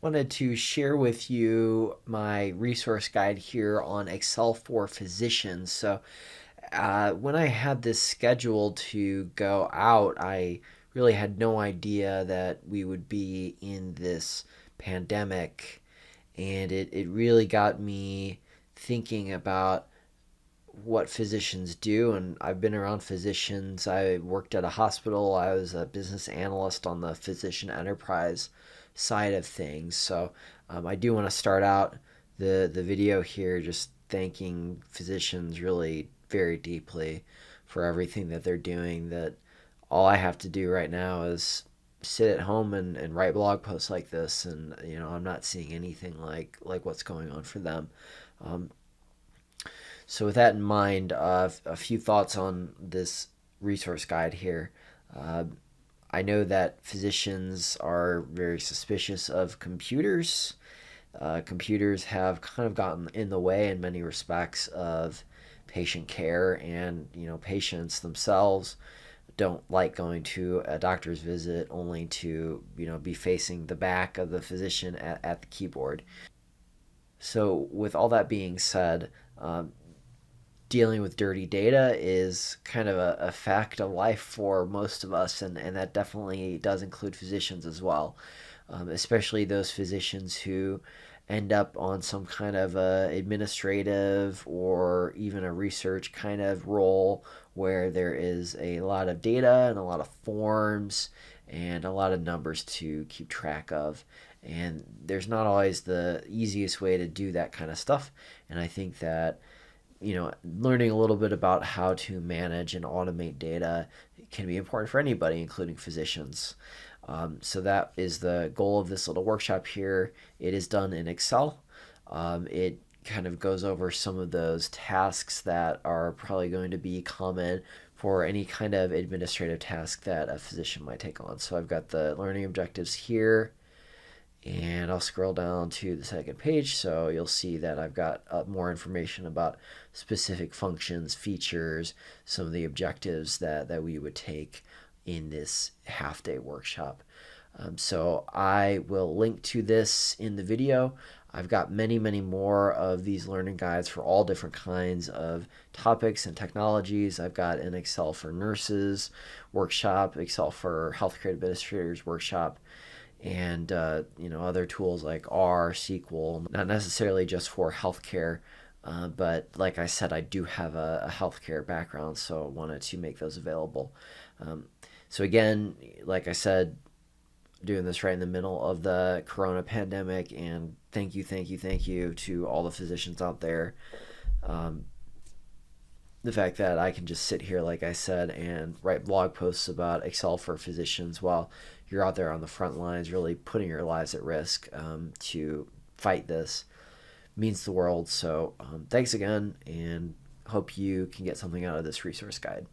Wanted to share with you my resource guide here on Excel for physicians. When I had this scheduled to go out, I really had no idea that we would be in this pandemic, and it really got me thinking about what physicians do. And I've been around physicians. I worked at a hospital. I was a business analyst on the physician enterprise side of things. I do want to start out the video here just thanking physicians really very deeply for everything that they're doing. That all I have to do right now is sit at home and write blog posts like this, and I'm not seeing anything like what's going on for them. um, so with that in mind, a few thoughts on this resource guide here. Uh, I know that physicians are very suspicious of computers. Computers have kind of gotten in the way in many respects of patient care, and patients themselves don't like going to a doctor's visit only to be facing the back of the physician at the keyboard. So with all that being said, dealing with dirty data is kind of a fact of life for most of us, and that definitely does include physicians as well, especially those physicians who end up on some kind of a administrative or even a research kind of role where there is a lot of data and a lot of forms and a lot of numbers to keep track of. And there's not always the easiest way to do that kind of stuff. And I think that learning a little bit about how to manage and automate data can be important for anybody, including physicians. So that is the goal of this little workshop here. It is done in Excel. It kind of goes over some of those tasks that are probably going to be common for any kind of administrative task that a physician might take on. So I've got the learning objectives here, and I'll scroll down to the second page, so you'll see that I've got more information about specific functions, features, some of the objectives that we would take in this half-day workshop. So I will link to this in the video. I've got many more of these learning guides for all different kinds of topics and technologies. I've got an Excel for nurses workshop, Excel for healthcare administrators workshop, and other tools like R, SQL, not necessarily just for healthcare, but like I said, I do have a healthcare background, so I wanted to make those available. So again, like I said, doing this right in the middle of the corona pandemic, and thank you to all the physicians out there. The fact that I can just sit here, like I said, and write blog posts about Excel for physicians while you're out there on the front lines really putting your lives at risk to fight this means the world. So thanks again, and hope you can get something out of this resource guide.